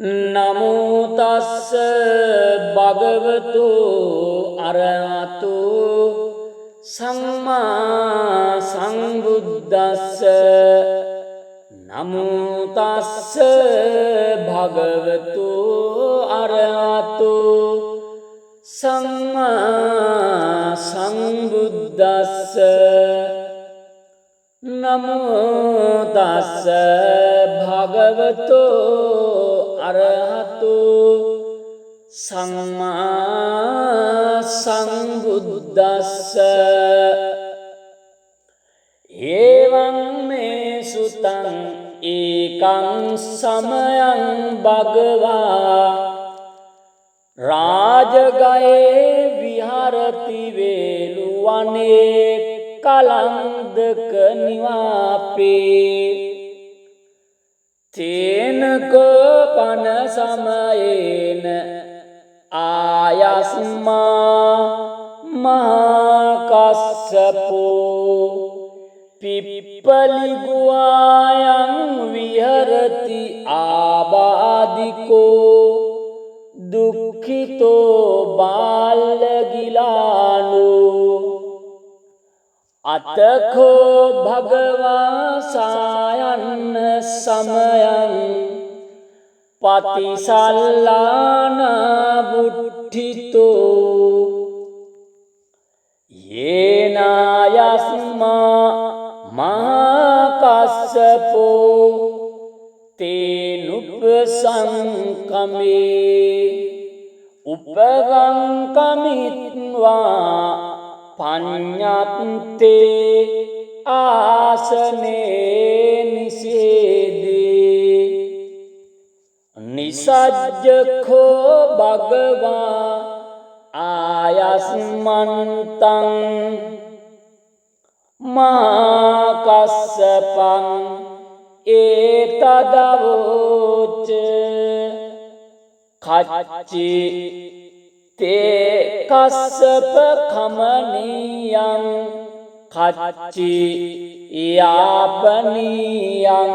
නමෝ තස්ස භගවතු අරහතු සම්මා සම්බුද්දස්ස නමෝ තස්ස භගවතු අරහතු සම්මා සම්බුද්දස්ස නමෝ තස්ස භගවතු අරහතු සම්මා සම්බුද්දස්ස එවං මේ සුතං ඒකං සමයං භගවා රාජගයේ විහරති වේලුවනේ කලන්දක නිවාපේ තේනකෝ පන සමයේන ආයස්මා මහාකස්සපෝ පිප්පලිගුවායන් විහරති ආබාධිකෝ දුක්ඛිතෝ බාලගිලානෝ අතකෝ භගවා සායන්න සමයං පතිසල්ලාන බුද්ධිතෝ යේනායස්මා මහාකස්සපෝ තේනුපසංකමේ උපගංකමිත්වා පඤ්ඤත්තේ ආසනේ නිසේදී නිසජ්ජඛෝ භගවා ආයස්මන්තං මාකස්සපං ඒතදවෝච කච්චි තේ කස්සප කමනියං කච්චි යාපනියං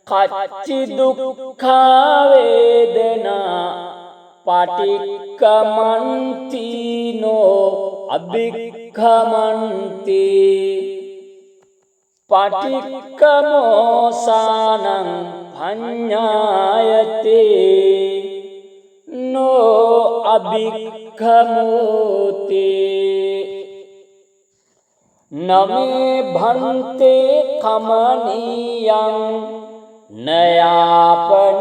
කච්චි දුක්ඛා වේදනා පටික්කමන්තිනෝ අභික්ඛමන්ති පටික්කමෝසානං පඤ්ඤායතේ නෝ අභික්ඛමෝතේ නමේ භන්තේ කමනියං නයාපනියං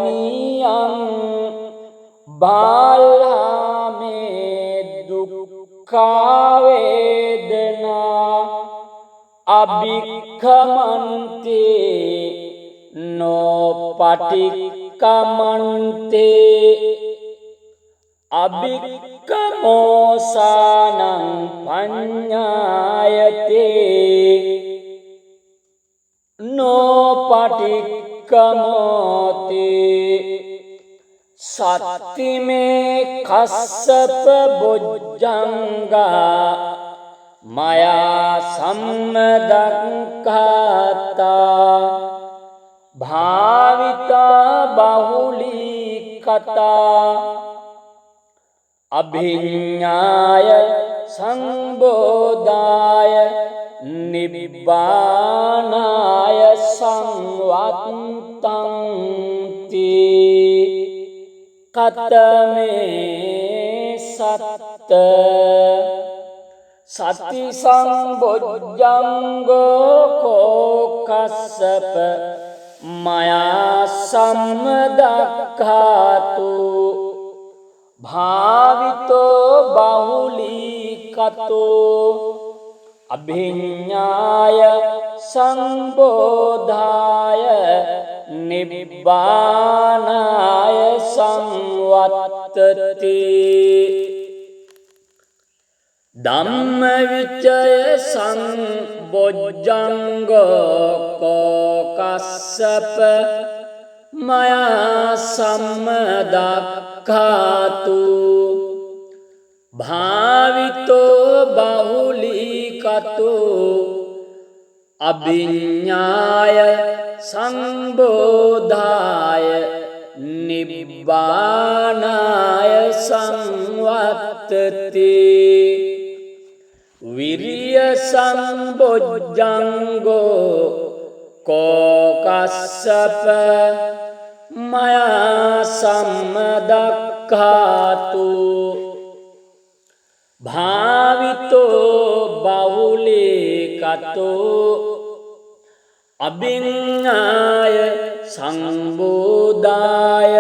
බාලාමේ දුක්ඛා වේදනා අභික්ඛමන්තේ නෝ පටික්කමන්තේ අභික්ඛමෝසානං පඤ්ඤායතේ නෝ පටික්කමෝතේ සත්තිමේ කස්සප බොජ්ජංගා මයා සම්මදක්ඛාතා භාවිතා බහුලී කතා අභිඤ්ඤාය සංබෝධාය නිබ්බානාය සංවත්තං තී කතමේ සත්ත සති සම්බොජ්ජංගෝ කෝකස්සප මයා සම්මදක්ඛාතු භාවිතෝ බහුලී කතෝ අභිඤ්ඤාය සංබෝධාය නිබ්බානාය සංවත්තති ධම්මවිචය සංබොජ්ජංගෝ කෝකස්සප මයා සම්මදක්ඛාතු භාවිතෝ බහුලී කතෝ අභිඤ්ඤාය සංබෝධාය නිබ්බානාය සංවත්තති විරිය සම්බොජ්ජංගෝ කෝකස්සප මයා සම්මදක්ඛාතු භාවිතෝ බහුලීකතෝ අභිඤ්ඤාය සංබෝධාය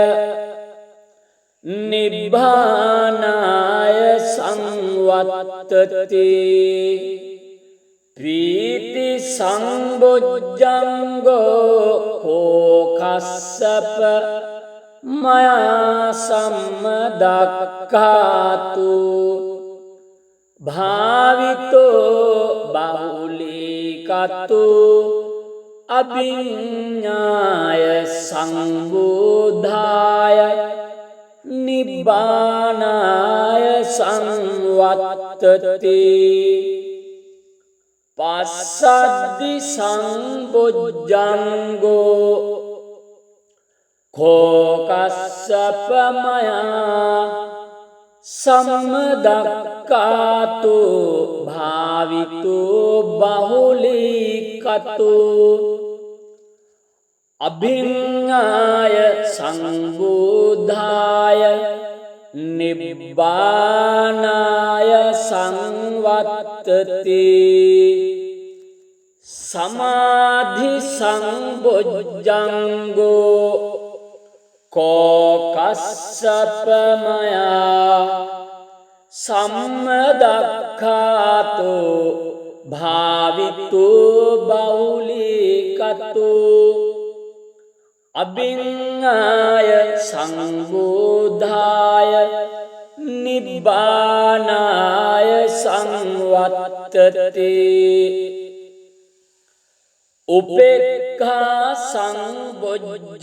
නිබ්බානාය සංවත්තති ප්‍රීති සංබොජ්ජංගෝ කෝකස්සප මයා සම්මදක්ඛාතු භාවිතෝ බහුලීකතෝ අභිඤ්ඤාය සංබෝධාය නිබ්බානාය සංවත්තති පස්සද්ධි සංබොජ්ජංගෝ කෝකස්සප මයා සම්මදක්ඛාතු භාවිතෝ බහුලීකතෝ අභිඤ්ඤාය සංබෝධාය නිබ්බානාය සංවත්තති සමාධි සංබොජ්ජංගෝ කෝකස්සප මයා සම්මදක්ඛාතු භාවිතෝ බහුලීකතෝ අභිඤ්ඤාය සංබෝධාය නිබ්බානාය සංවත්තති උපේක්ඛා සංබොජ්ජංගෝ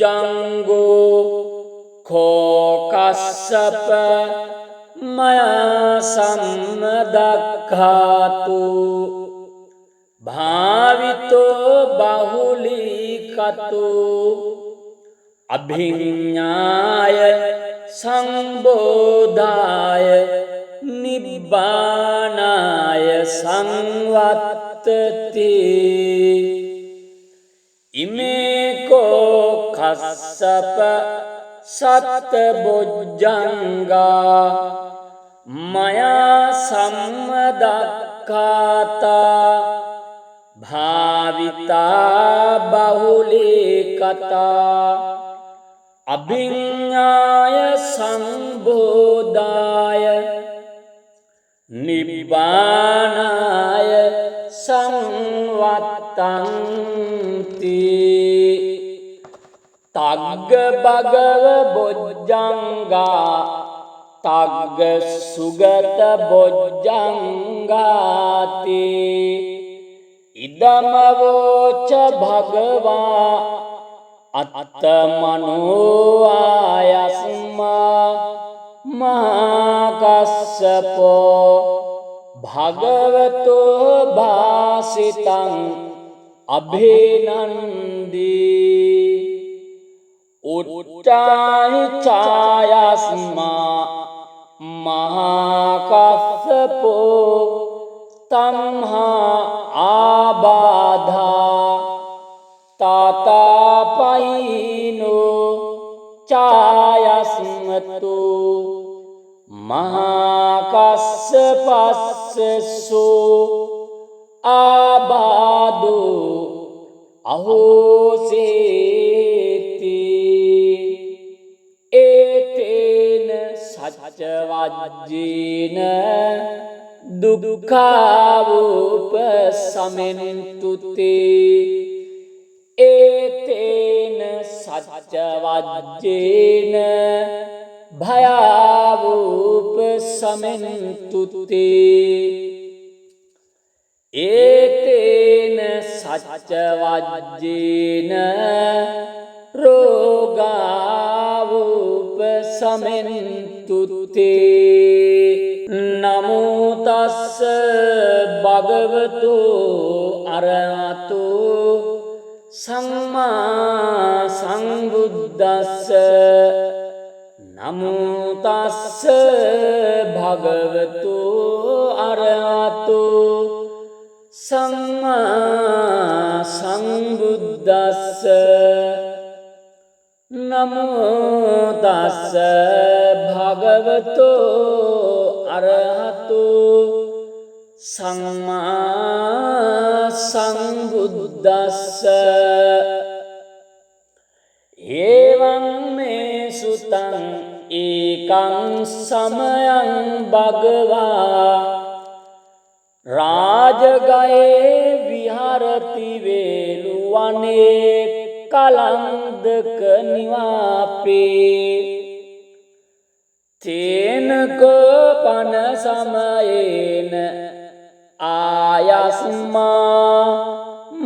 කෝකස්සප මයා සම්මදක්ඛාතු භාවිතෝ බහුලීකතෝ අභිඤ්ඤාය සංබෝධාය නිබ්බානාය සංවත්තති ඉමේ කෝකස්සප සත්බොජ්ජංගා මයා සම්මදක්ඛාතා භාවිතා බහුලීකතා අභිඤ්ඤාය සංබෝධාය නිබ්බානාය සංවත්තන්ති තග්ග භගව බොජ්ජංගා තග්ග සුගත බොජ්ජංගාති ඉදමවෝච භගවා අත්තමනෝ ආයස්මා මහාකස්සපෝ භගවතෝ භාසිතං අභිනන්දී උට්ඨාහි ඡායස්මා මහාකස්සපෝ තම්හා ආබාධා තාතාපයිනෝ ඡායස්මතු මහාකස්සපස්සසෝ ආබාධෝ අහෝසේති ඒතේන සච්චවජ්ජේන දුක්ඛාවුපසමෙන්තුතේ ඒතේන සච්චවජ්ජේන භයාවුපසමෙන්තුතේ ඒතේන සච්චවජ්ජේන රෝගාවුපසමෙන්තුතේ නමෝ තස්ස භගවතු අරහතෝ සම්මා සම්බුද්දස්ස නමෝ තස්ස භගවතු අරහතු සම්මා සම්බුද්දස්ස නමෝ තස්ස භගවතු අරහතු සම්මා සම්බුද්දස්ස එවං මේ සුතං ඒකං සමයං භගවා රාජගයේ විහරති වේලුවනේ කලන්දක නිවාපේ තේන කෝපන සමයේන ආයස්මා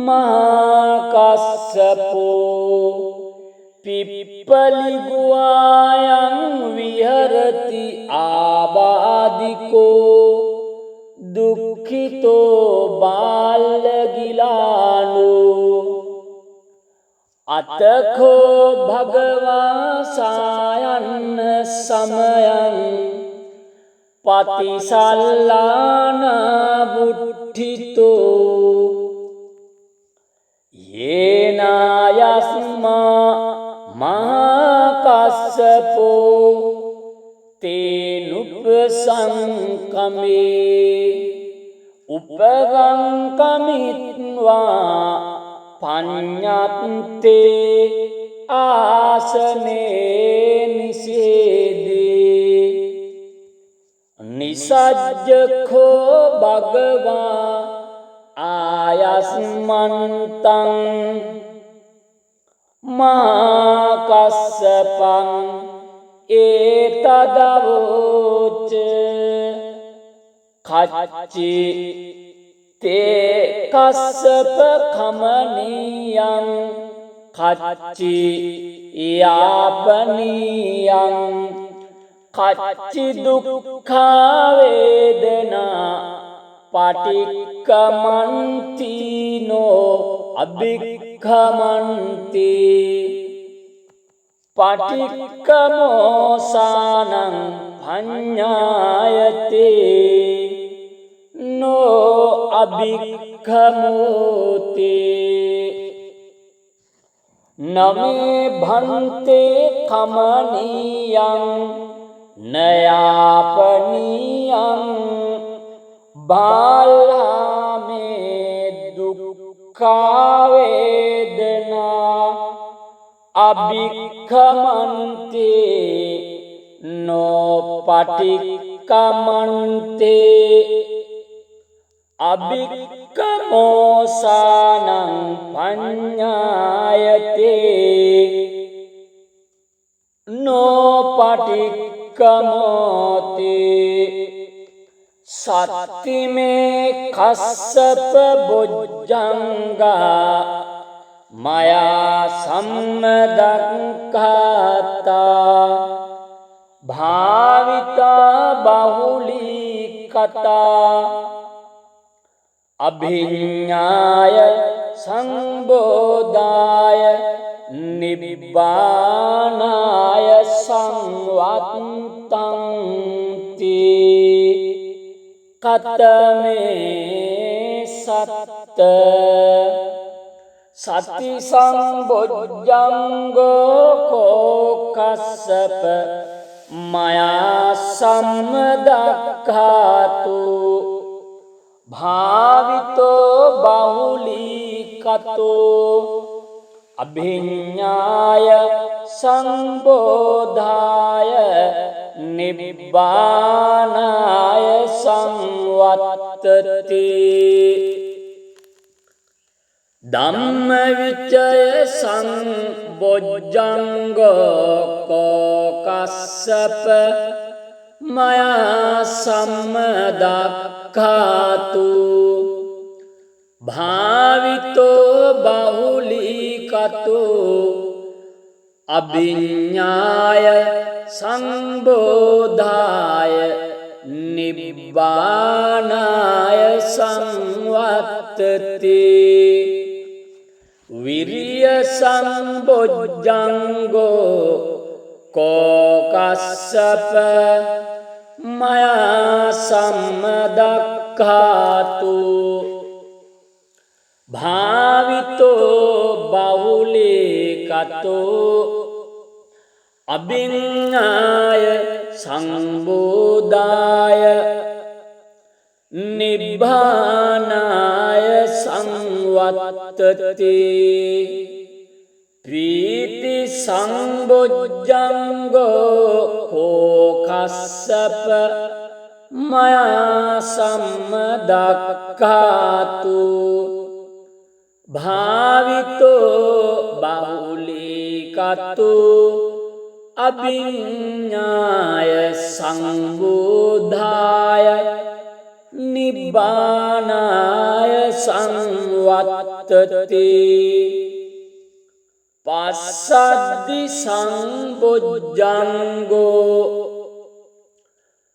මහා කස්සපෝ පිප්පලිගුවායන් විහරති ආබාධිකෝ දුක්ඛිතෝ බාලගිලානෝ අතකෝ භගවා සායන්න සමයං පතිසල්ලාන බුද්ධිතෝ යේනායස්මා මහාකස්සපෝ තේනුපසංකමේ උපගංකමිත්වා පඤ්ඤත්තේ ආසනේ නිසේදී නිසජ්ජඛෝ භගවා ආයස්මන්තං මාකස්සපං ඒතදවෝච කච්චි තේ කස්සප කමනියං කච්චි යාපනියං කච්චි දුක්ඛා වේදනා පටික්කමන්තිනෝ අභික්ඛමන්ති පටික්කමෝසානං පඤ්ඤායතේ නෝ අභික්ඛමෝති නමේ භන්තේ කමනියං නයාපනියං බාලාමේ දුක්ඛා වේදනා අභික්ඛමන්තේ නෝ පටික්කමන්තේ අභික්ඛමෝසානං පඤ්ඤායතේ නෝ පටික්කමෝති සත්තිමේ කස්සප බොජ්ජංගා මයා සම්මදක්ඛාතා භාවිතා බහුලී කතා අභිඤ්ඤාය සංබෝධාය නිබ්බානාය සංවත්තං තී කතමේ සත්ත සති සම්බොජ්ජංගෝ කෝකස්සප මයා සම්මදක්ඛාතු භාවිතෝ බහුලී කතෝ අභිඤ්ඤාය සංබෝධාය නිබ්බානාය සංවත්තති ධම්මවිචය සංබොජ්ජංගෝ කෝකස්සප මයා සම්මදක්ඛාතු භාවිතෝ බහුලී කතෝ අභිඤ්ඤාය සංබෝධාය නිබ්බානාය සංවත්තති විරිය සම්බොජ්ජංගෝ කෝකස්සප මයා සම්මදක්ඛාතු භාවිතෝ බහුලීකතෝ අභිඤ්ඤාය සංබෝධාය නිබ්බානාය සංවත්තති ප්‍රීති සංබොජ්ජංගෝ කෝකස්සප මයා සම්මදක්ඛාතු භාවිතෝ බහුලීකතෝ අභිඤ්ඤාය සංබෝධාය නිබ්බානාය සංවත්තති පස්සද්දි සංබොජ්ජංගෝ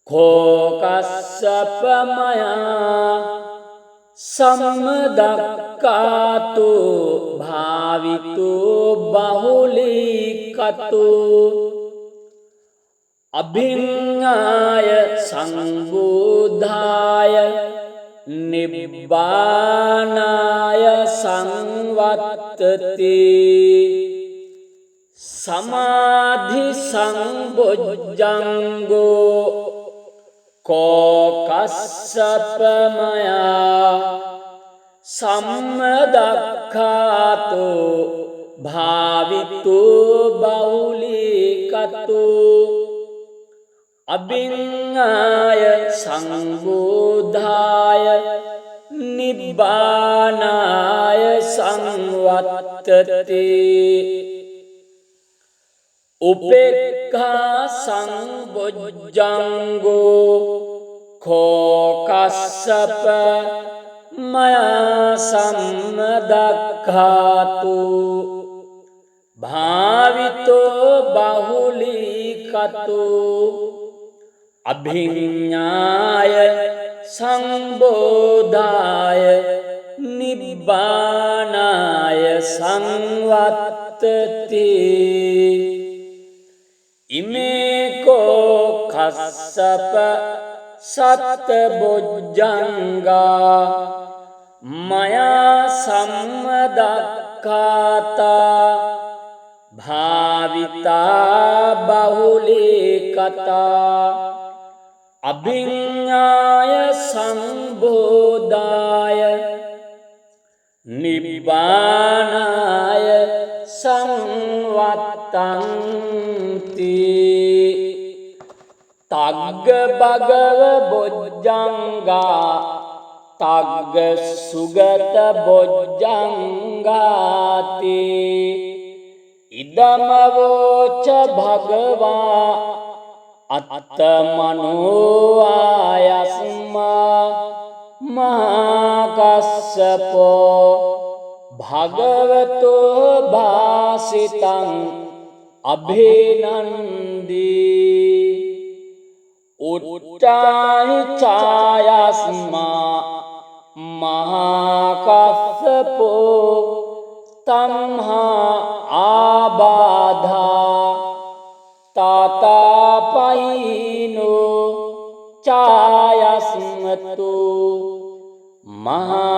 කෝකස්සප මයා සම්මදක්ඛාතු භාවිතෝ බහුලීකතෝ අභිඤ්ඤාය සංබෝධාය නිබ්බානාය සංවත්තති සමාධි සංබොජ්ජංගෝ කෝකස්සප මයා සම්මදක්ඛාතු භාවිතෝ බහුලීකතෝ අභිඤ්ඤාය සංබෝධාය නිබ්බානාය සංවත්තති උපේක්ඛා සංබොජ්ජංගෝ කෝකස්සප මයා සම්මදක්ඛාතු භාවිතෝ බහුලීකතෝ අභිඤ්ඤාය සංබෝධාය නිබ්බානාය සංවත්තති ඉමේකෝ කස්සප සත්බොජ්ජංගා මයා සම්මදක්ඛාතා භාවිතා බහුලීකතා අභිඤ්ඤාය සංබෝධාය නිබ්බානාය සංවත්තන්ති තග්ග භගව බොජ්ජංගා තග්ග සුගත බොජ්ජංගාති ඉදමවෝච භගවා අත්තමනෝ ආයස්මා මහාකස්සපෝ භගවතෝ භාසිතං අභිනන්දී උට්ඨාහි ඡායස්මා මහාකස්සපෝ තම්හා ආබාධා තාතාපයිනෝ ඡායස්මතු මහාකස්සපස්සසෝ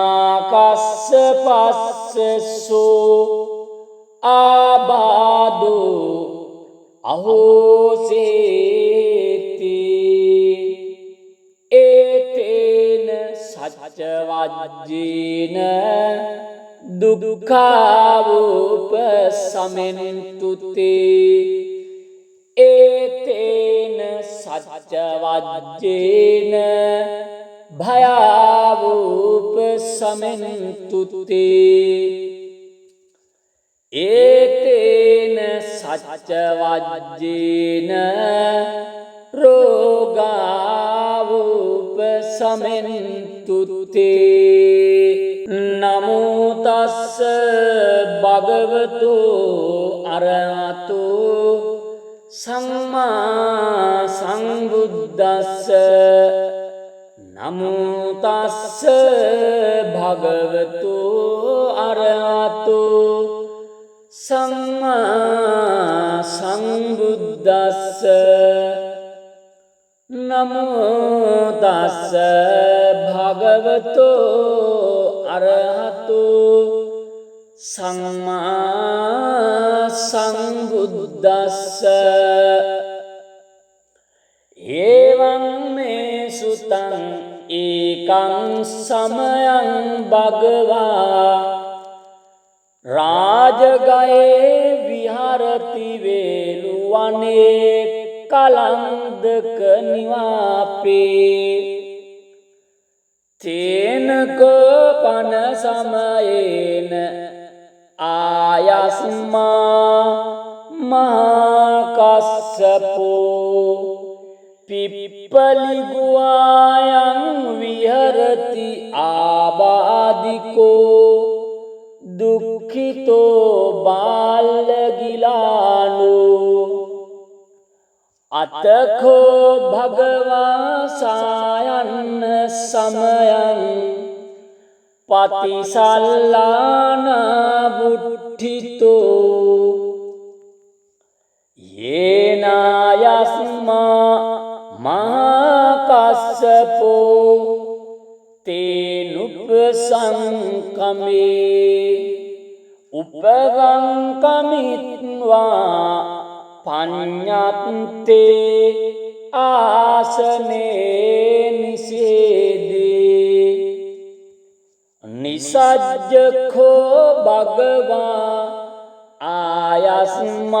ආබාධෝ අහෝසේති ඒතේන සච්චවජ්ජේන දුක්ඛාවුපසමෙන්තුතේ ඒතේන සච්චවජ්ජේන භයාවුපසමෙන්තුතේ ඒතේන සච්චවජ්ජේන රෝගාවුපසමෙන්තුතේ නමෝ තස්ස භගවතු අරහතු සම්මා සම්බුද්දස්ස නමෝ තස්ස භගවතු අරහතු සම්මා සම්බුද්දස්ස නමෝ තස්ස භගවතෝ අරහතෝ සම්මා සම්බුද්දස්ස එවං මේ සුතං ඒකං සමයං භගවා රාජගයේ විහරති වේලුවනේ කලන්දක නිවාපේ තේනකෝ පන සමයේන ආයස්මා මහාකස්සපෝ පිප්පලිගුවායන් විහරති ආබාධිකෝ දුක්ඛිතෝ බාලගිලානෝ අතකෝ භගවා සායන්න සමයං පතිසල්ලාන බුද්ධිතෝ යේනායස්මා මහාකස්සපෝ තේනුපසංකමේ උපගංකමිත්වා පඤ්ඤත්තේ ආසනේ නිසේදී නිසජ්ජඛෝ භගවා ආයස්මන්තං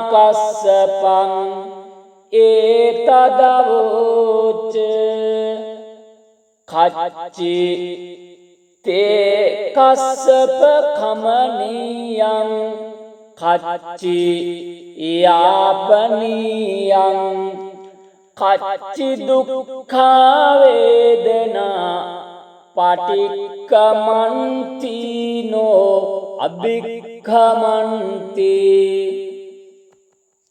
මාකස්සපං ඒතදවෝච කච්චි තේ කස්සප කමනියං කච්චි යාපනියං කච්චි දුක්ඛා වේදනා පටික්කමන්තිනෝ අභික්ඛමන්ති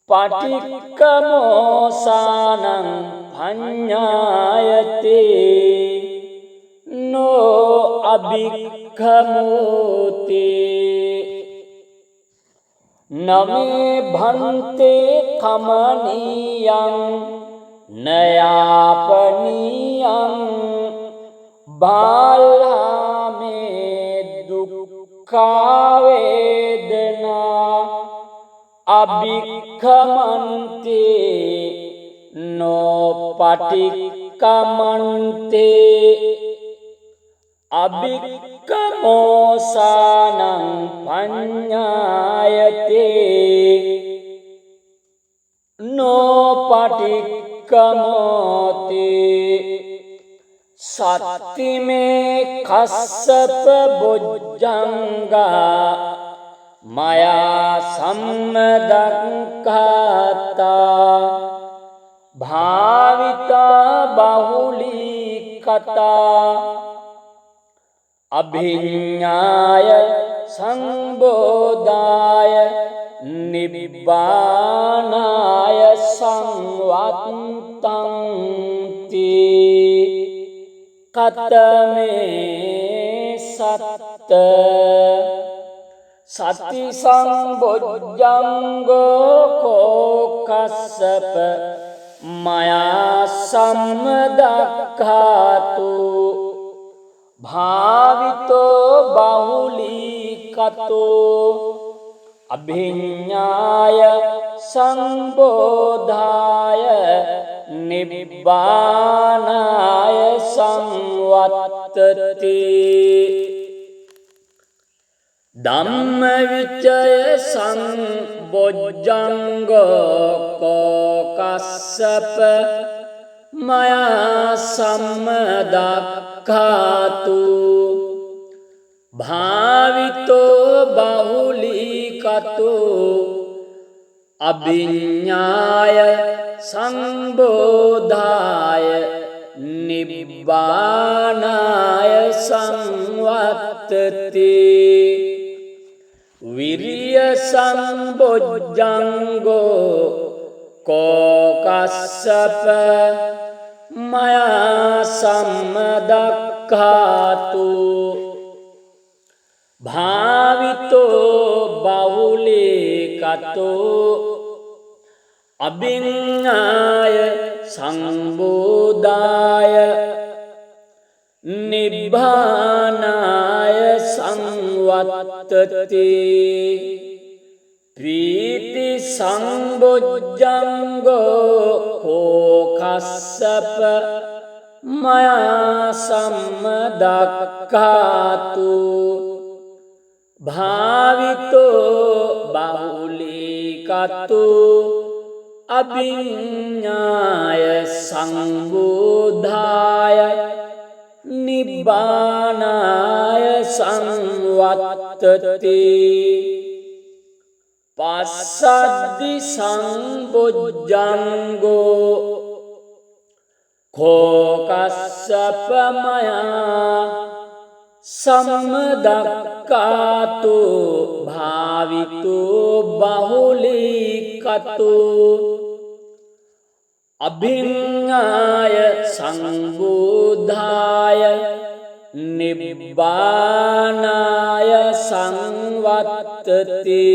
පටික්කමෝසානං පඤ්ඤායතේ නෝ අභික්ඛමෝතේ නමේ භන්තේ කමනියං නයාපනියං බාලාමේ දුක්ඛා වේදනා අභික්ඛමන්තේ නෝ පටික්කමන්තේ අභික්ඛමෝසානං පඤ්ඤායතේ නෝ පටික්කමෝතේ සත්තිමේ කස්සප බොජ්ජංගා මයා සම්මදක්ඛාතා භාවිතා බහුලී කතා අභිඤ්ඤාය සංබෝධාය නිබ්බානාය සංවත්තං තී කතමේ සත්ත සති සම්බොජ්ජංගෝ කෝකස්සප මයා සම්මදක්ඛාතු භාවිතෝ බහුලී කතෝ අභිඤ්ඤාය සංබෝධාය නිබ්බානාය සංවත්තති ධම්මවිචය සංබොජ්ජංගෝ කෝකස්සප මයා සම්මදක්ඛාතු භාවිතෝ බහුලී කතෝ අභිඤ්ඤාය සංබෝධාය නිබ්බානාය සංවත්තති විරිය සම්බොජ්ජංගෝ කෝකස්සප මයා සම්මදක්ඛාතු භාවිතෝ බහුලීකතෝ අභිඤ්ඤාය සංබෝධාය නිබ්බානාය සංවත්තති ප්‍රීති සංබොජ්ජංගෝ කෝකස්සප මයා සම්මදක්ඛාතු භාවිතෝ බහුලීකතෝ අභිඤ්ඤාය සංබෝධාය නිබ්බානාය සංවත්තති පස්සද්දි සංබොජ්ජංගෝ කෝකස්සප මයා සම්මදක්ඛාතු භාවිතෝ බහුලීකතෝ අභිඤ්ඤාය සංබෝධාය නිබ්බානාය සංවත්තති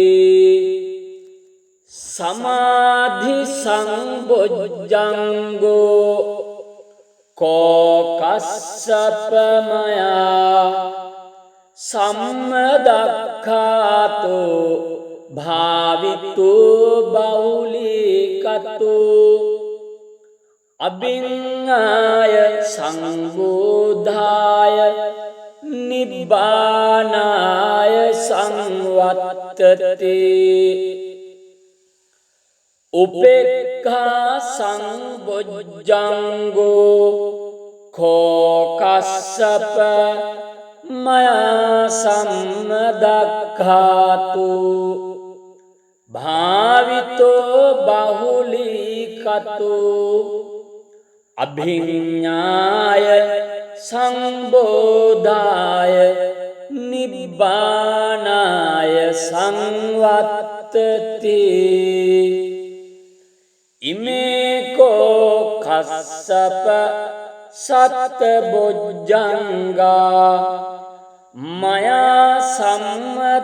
සමාධි සංබොජ්ජංගෝ කෝකස්සප මයා සම්මදක්ඛාතු භාවිතෝ බහුලීකතෝ අභිඤ්ඤාය සංබෝධාය නිබ්බානාය සංවත්තති උපේක්ඛා සංබොජ්ජංගෝ කෝකස්සප මයා සම්මදක්ඛාතු භාවිතෝ බහුලීකතෝ අභිඤ්ඤාය සංබෝධාය නිබ්බානාය සංවත්තති ඉමේකෝ කස්සප සත්බොජ්ජංගා මයා සම්මදක්ඛාතා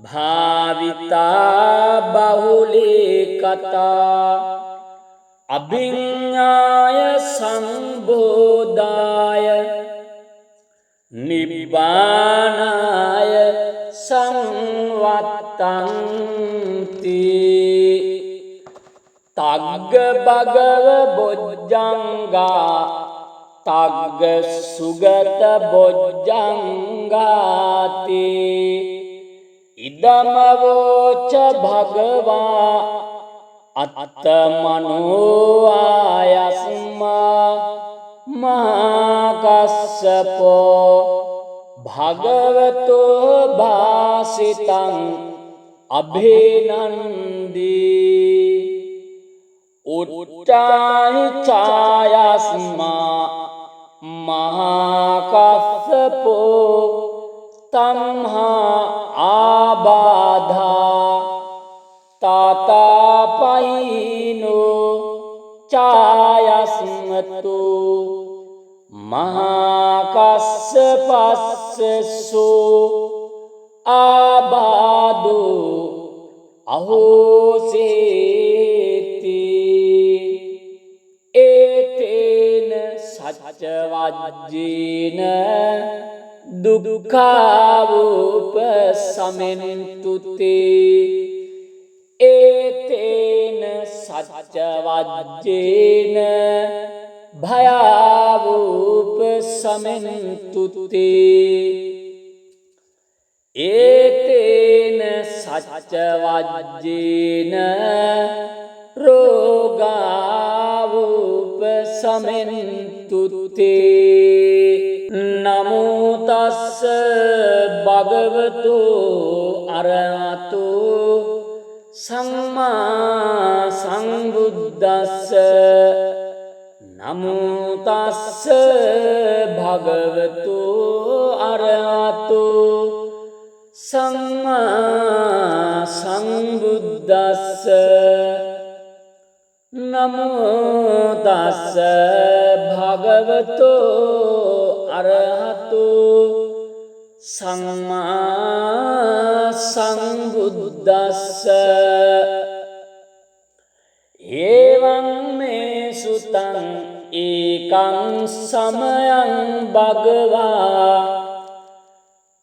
භාවිතා බහුලීකතා අභිඤ්ඤාය සංබෝධාය නිබ්බානාය සංවත්තන්ති තග්ග භගව බොජ්ජංගා තග්ග සුගත බොජ්ජංගාති ඉදමවෝච භගවා අත්තමනෝ ආයස්මා මහාකස්සපෝ භගවතෝ භාසිතං අභිනන්දී උට්ඨාහි ඡායස්මා මහාකස්සපෝ තම්හා ආබාධා තාතාපයිනෝ ඡායස්මතු මහාකස්සපස්සසෝ ආබාධෝ අහෝසේති ඒතේන සච්ච වජ්ජේන දුක්ඛාවුපසමෙන්තුතේ ඒතේන සච්ච වජ්ජේන භයාවුපසමෙන්තුතේ ඒතේන සච්ච වජ්ජේන රෝගාවුපසමෙන්තුතේ නමෝ තස්ස භගවතු අරහතු සම්මා සම්බුද්දස්ස නමෝ තස්ස භගවතු අරහතු සම්මා සම්බුද්දස්ස නමෝ තස්ස භගවතු අරහතෝ සම්මා සම්බුද්දස්ස එවං මේ සුතං ඒකං සමයං භගවා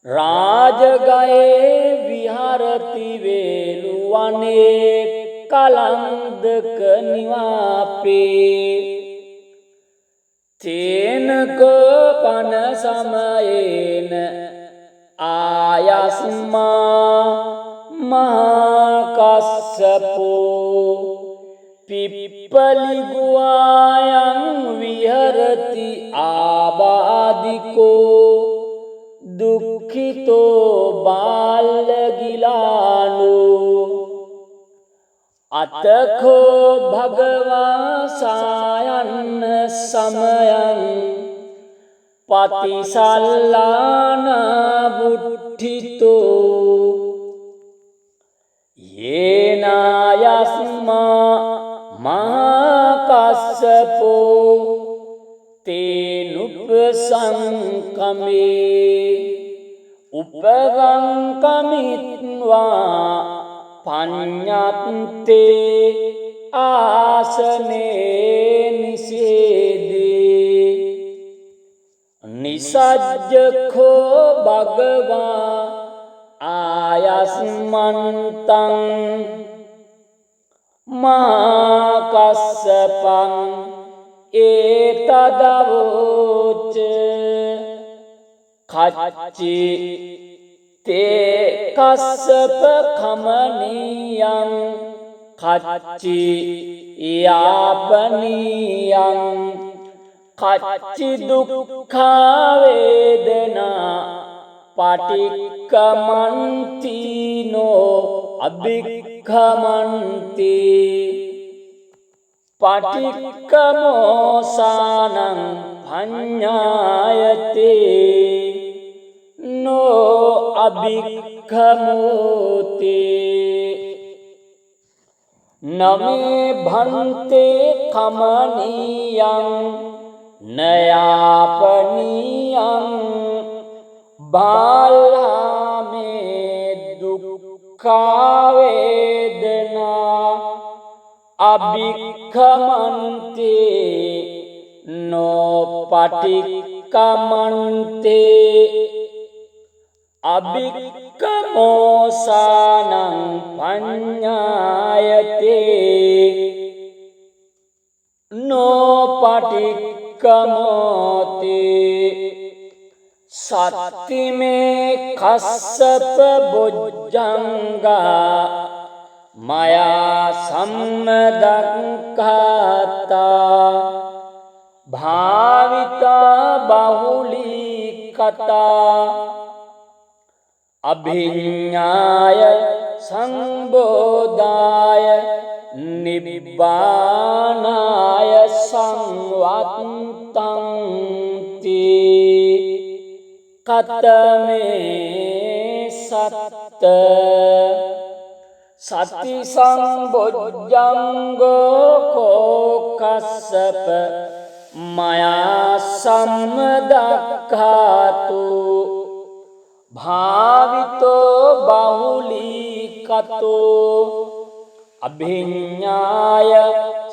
රාජගයේ විහරති වේලුවනේ කලන්දක නිවාපේ තේනකෝ පන සමයේන ආයස්මා මහාකස්සපෝ පිප්පලිගුවායන් විහරති ආබාධිකෝ දුක්ඛිතෝ බාලගිලානෝ අතකෝ භගවා සායන්න සමයං පතිසල්ලාන බුද්ධිතෝ යේනායස්මා මහාකස්සපෝ තේනුපසංකමේ උපගංකමිත්වා පඤ්ඤත්තේ ආසනේ නිසේදී නිසජ්ජඛෝ භගවා ආයස්මන්තං මාකස්සපං ඒතදවෝච කච්චි තේ කස්සප කමනියං කච්චි යාපනියං කච්චි දුක්ඛා වේදනා පටික්කමන්තිනෝ අභික්ඛමන්ති පටික්කමෝසානං පඤ්ඤායතේ නෝ අභික්ඛමෝති නමේ භන්තේ කමනියං නයාපනියං බාලාමේ දුක්ඛා වේදනා අභික්ඛමන්තේ නෝ පටික්කමන්තේ අභික්ඛමෝසානං පඤ්ඤායතේ නෝ පටික්කමෝති සත්තිමේ කස්සප බොජ්ජංගා මයා සම්මදක්ඛාතා භාවිතා බහුලී කතා අභිඤ්ඤාය සංබෝධාය නිබ්බානාය සංවත්තං තී කතමේ සත්ත සති සංබොජ්ජංගෝ කෝකස්සප මයා සම්මදක්ඛාතු භාවිතෝ බහුලීකතෝ අභිඤ්ඤාය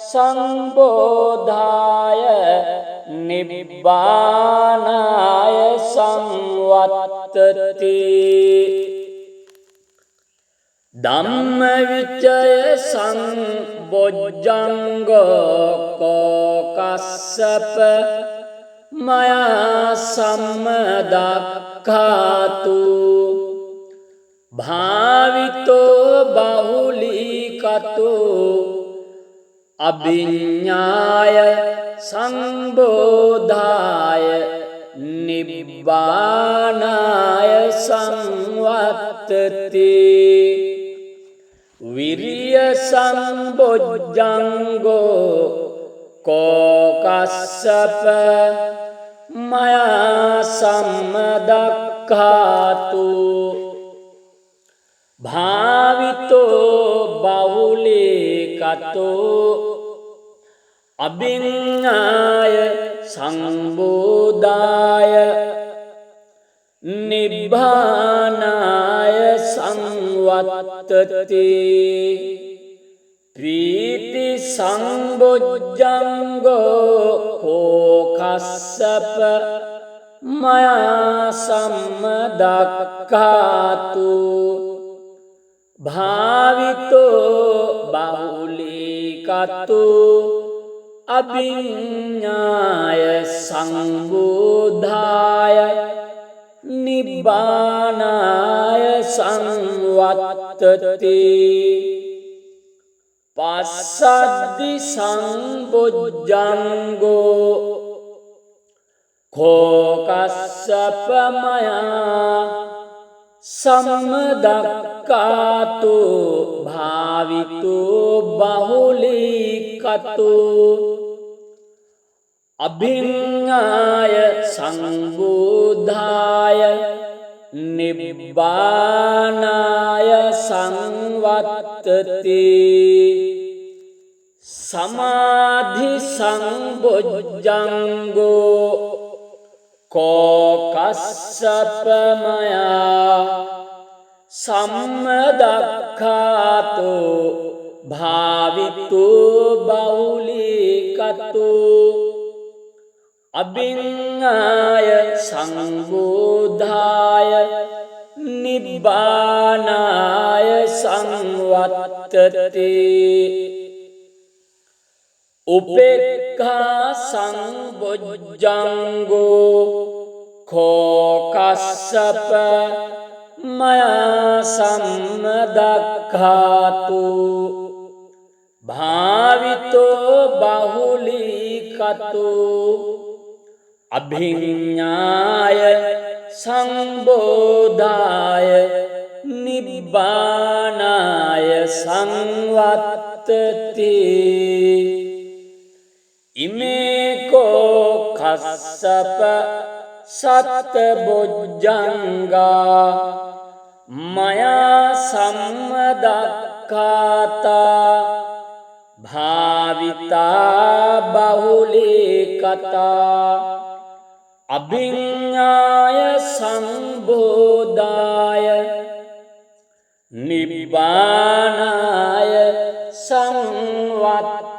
සංබෝධාය නිබ්බානාය සංවත්තති ධම්මවිචය සංබොජ්ජංගෝ කෝකස්සප මයා සම්මදක්ඛාතු භාවිතෝ බහුලීකතෝ අභිඤ්ඤාය සංබෝධාය නිබ්බානාය සංවත්තති විරිය සංබොජ්ජංගෝ කෝකස්සප මයා සම්මදක්ඛාතු භාවිතෝ බහුලීකතෝ අභිඤ්ඤාය සංබෝධාය නිබ්බානාය සංවත්තති ප්‍රීති සංබොජ්ජංගෝ කෝකස්සප මයා සම්මදක්ඛාතු භාවිතෝ බහුලීකතු අභිඤ්ඤාය සංබෝධාය නිබ්බානාය සංවත්තති පස්සද්දි සංබොජ්ජංගෝ කෝකස්සප මයා සම්මදක්ඛාතු භාවිතෝ බහුලීකතු අභිඤ්ඤාය සංබෝධාය නිබ්බානාය සංවත්තති සමාධි සංබොජ්ජංගෝ කෝකස්සප මයා සම්මදක්ඛාතු භාවිතෝ බහුලීකතු අභිඤ්ඤාය සංබෝධාය නිබ්බානාය සංවත්තති උපේක්ඛා සංබොජ්ජංගෝ කෝකස්සප මයා සම්මදක්ඛාතු භාවිතෝ බහුලීකතු අභිඤ්ඤාය සංබෝධාය නිබ්බානාය සංවත්තති ඉමේකෝ කස්සප සත්බොජ්ජංගා මයා සම්මදක්ඛාතා භාවිතා බහුලීකතා අභිඤ්ඤාය සංබෝධාය නිබ්බානාය සංවත්තන්ති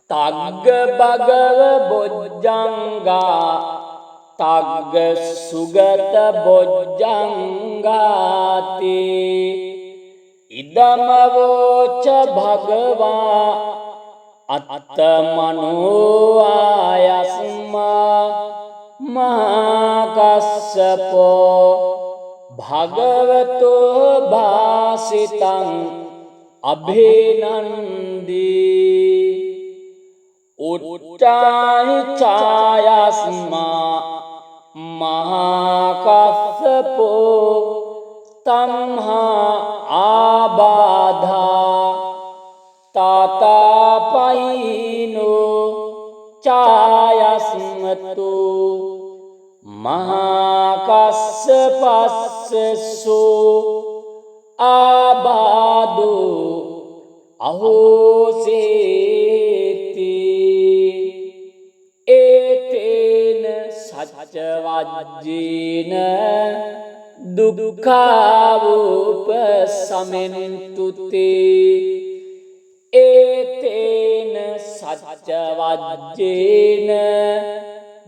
තග්ග භගව බොජ්ජංගා තග්ග සුගත බොජ්ජංගාති ඉදමවෝච භගවා අත්තමනෝ ආයස්මා මහාකස්සපෝ භගවතෝ භාසිතං අභිනන්දී උට්ටාහි ඡායස්මා මහාකස්සපෝ තම්හා ආබාධා තාතාපයිනෝ ඡායස්මතු මහාකස්සපස්සසෝ ආබාධෝ අහෝසේති ඒතේන සච්ච වජ්ජේන දුක්ඛාවෝපසමෙන්තුතේ ඒතේන සච්ච වජ්ජේන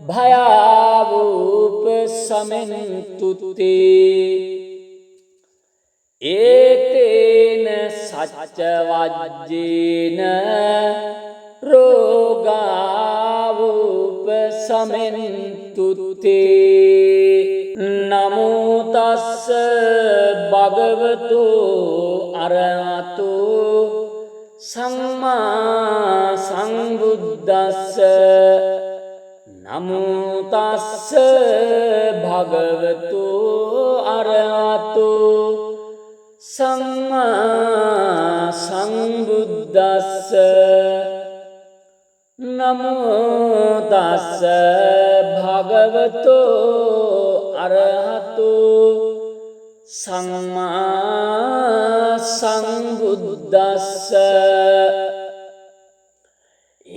භයාවෝපසමෙන්තුතේ ඒතේන සච්ච වජ්ජේන රෝගාවෝපසමෙන්තුතේ නමෝ තස්ස භගවතු අරහතු සම්මා සම්බුද්දස්ස නමෝ තස්ස භගවතු අරහතු සම්මා සම්බුද්දස්ස නමෝ තස්ස භගවතු අරහතු සම්මා සම්බුද්දස්ස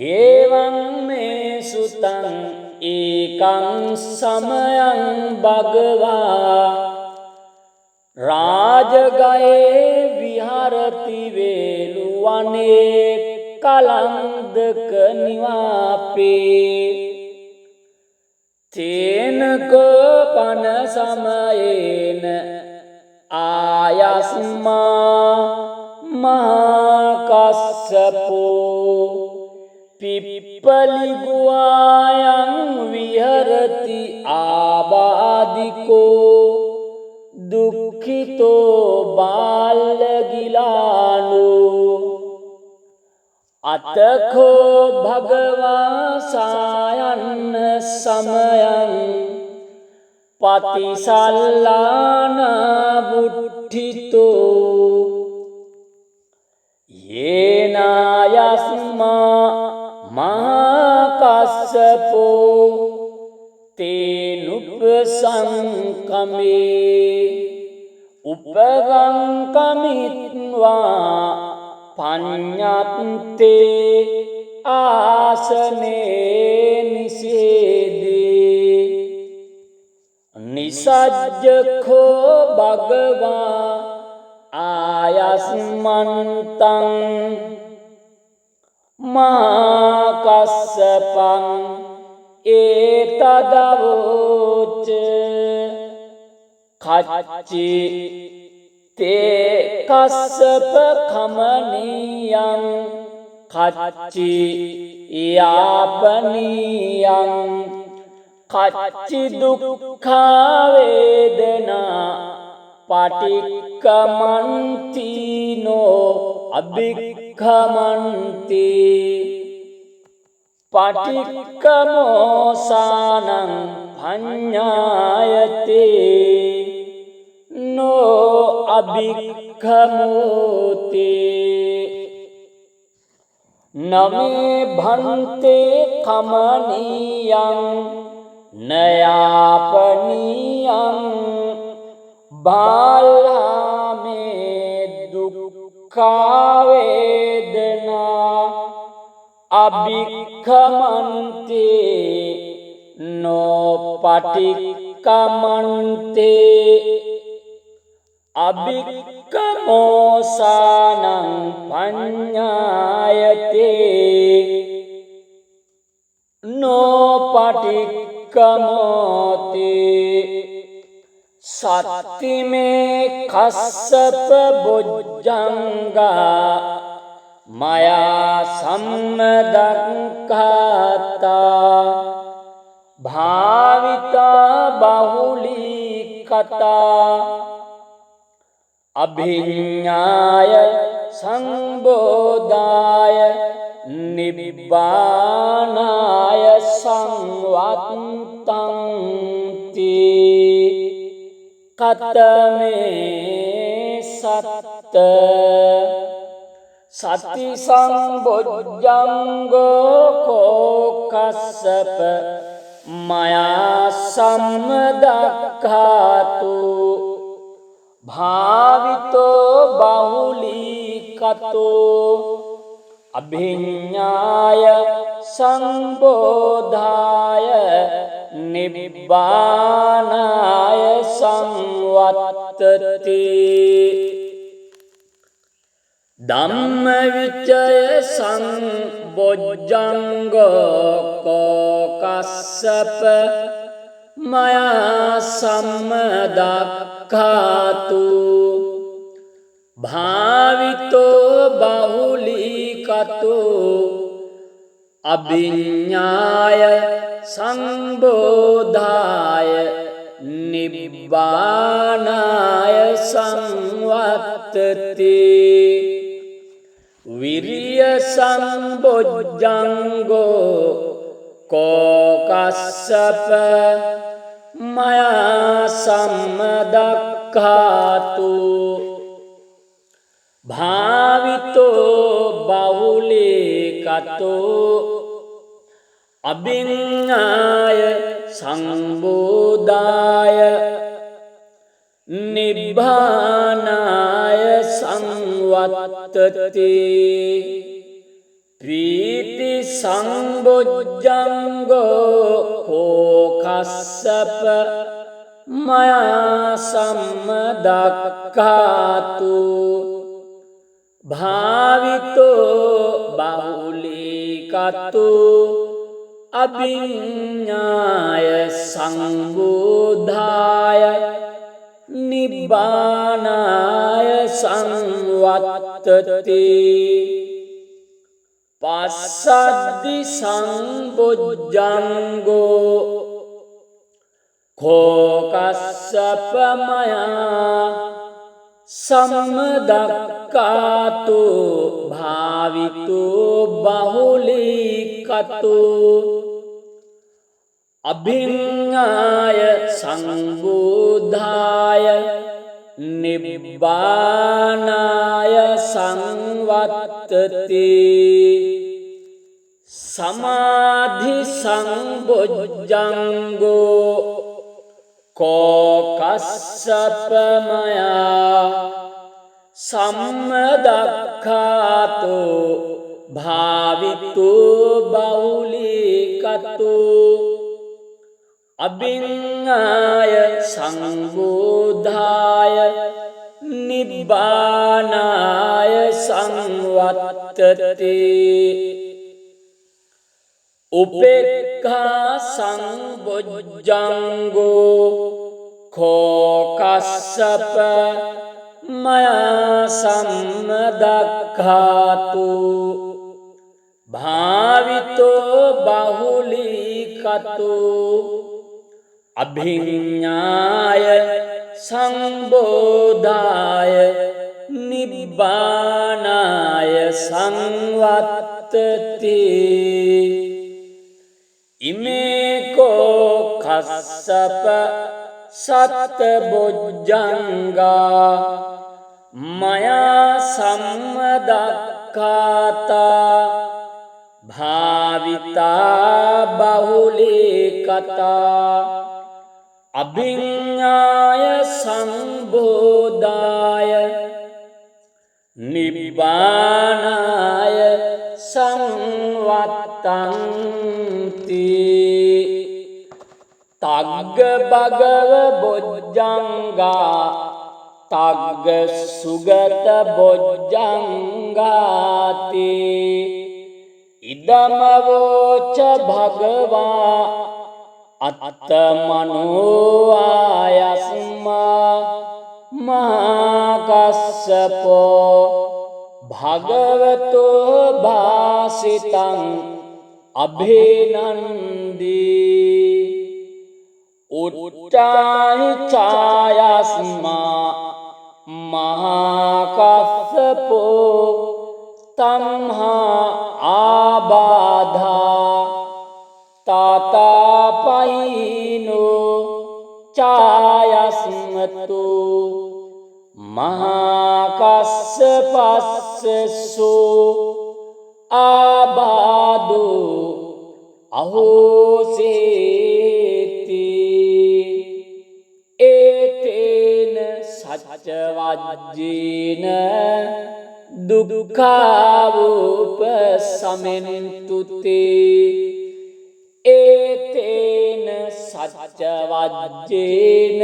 එවං මේ සුතං ඒකං සමයං භගවා රාජගයේ විහරති වේලුවනේ කලන්දක නිවාපේ තේනකෝ පන සමයේන ආයස්මා මහාකස්සපෝ පිප්පලිගුවායන් විහරති ආබාධිකෝ දුක්ඛිතෝ බාලගිලානෝ අතකෝ භගවා සායන්න සමයං පතිසල්ලාන බුද්ධිතෝ යේනායස්මා මහාකස්සපෝ තේනුපසංකමේ උපගංකමිත්වා පඤ්ඤත්තේ ආසනේ නිසේදී නිසජ්ජඛෝ භගවා ආයස්මන්තං මාකස්සපං ඒතදවෝච කච්චි තේ කස්සප කමනියං කච්චි යාපනියං කච්චි දුක්ඛා වේදනා පටික්කමන්තිනෝ අභික්ඛමන්ති පටික්කමෝසානං පඤ්ඤායතේ නෝ අභික්ඛමෝති නමේ භන්තේ කමනියං නයාපනියං බාලාමේ දුක්ඛා වේදනා අභික්ඛමන්තේ නෝ පටික්කමන්තේ අභික්ඛමෝසානං පඤ්ඤායතේ නෝ පටික්කමෝති සත්තිමේ කස්සප බොජ්ජංගා මයා සම්මදක්ඛාතා භාවිතා බහුලී කතා අභිඤ්ඤාය සංබෝධාය නිබ්බානාය සංවත්තං තී කතමේ සත්ත සති සංබොජ්ජංගෝ කෝකස්සප මයා සම්මදක්ඛාතු භාවිතෝ බහුලී කතෝ අභිඤ්ඤාය සංබෝධාය නිබ්බානාය සංවත්තති ධම්මවිචය සංබොජ්ජංගෝ කෝකස්සප මයා සම්මදක්ඛාතු භාවිතෝ බහුලී කතෝ අභිඤ්ඤාය සංබෝධාය නිබ්බානාය සංවත්තති විරිය සංබොජ්ජංගෝ කෝකස්සප මයා සම්මදක්ඛාතු භාවිතෝ බහුලී කතෝ අභිඤ්ඤාය සංබෝධාය නිබ්බානාය සංවත්තති පීති සංබොජ්ජංගෝ කෝකස්සප මයා සම්මදක්ඛාතු භාවිතෝ බහුලීකතු අභිඤ්ඤාය සංබෝධාය නිබ්බානාය සංවත්තති පස්සද්දි සංබොජ්ජංගෝ කෝකස්සප මයා සම්මදක්ඛාතු භාවිතෝ බහුලීකතු අභිඤ්ඤාය සංබෝධාය නිබ්බානාය සංවත්තති සමාධි සංබොජ්ජංගෝ කෝකස්සප මයා සම්මදක්ඛාතු භාවිතෝ බහුලීකතු අභිඤ්ඤාය සංබෝධාය නිබ්බානාය සංවත්තති උපේක්ඛා සංබොජ්ජංගෝ කෝකස්සප මයා සම්මදක්ඛාතු භාවිතෝ බහුලීකතු අභිඤ්ඤාය සංබෝධාය නිබ්බානාය සංවත්තති ඉමේකෝ කස්සප සත්බොජ්ජංගා මයා සම්මදක්ඛාතා භාවිතා බහුලීකතා අභිඤ්ඤාය සංබෝධාය නිබ්බානාය සංවත්තන්ති තග්ග භගව බොජ්ජංගා තග්ග සුගත බොජ්ජංගාති ඉදමවෝච භගවා අත්තමනෝ ආයස්මා මහාකස්සපෝ භගවතෝ භාසිතං අභිනන්දී උට්ඨාහි ඡායස්මා මහාකස්සපෝ තම්හා ආබාධා තාතාපයිනෝ ඡායස්මතු මහාකස්සපස්සසෝ ආබාධෝ අහෝසේති ඒතේන සච්ච වජ්ජේන දුක්ඛාවෝපසමෙන්තුතේ ඒතේන සච්ච වජ්ජේන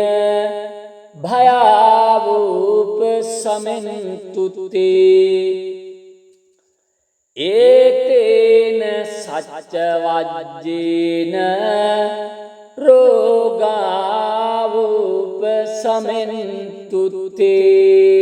භයාවෝපසමෙන්තුතේ ඒතේන සච්ච වජ්ජේන රෝගාවෝපසමෙන්තුතේ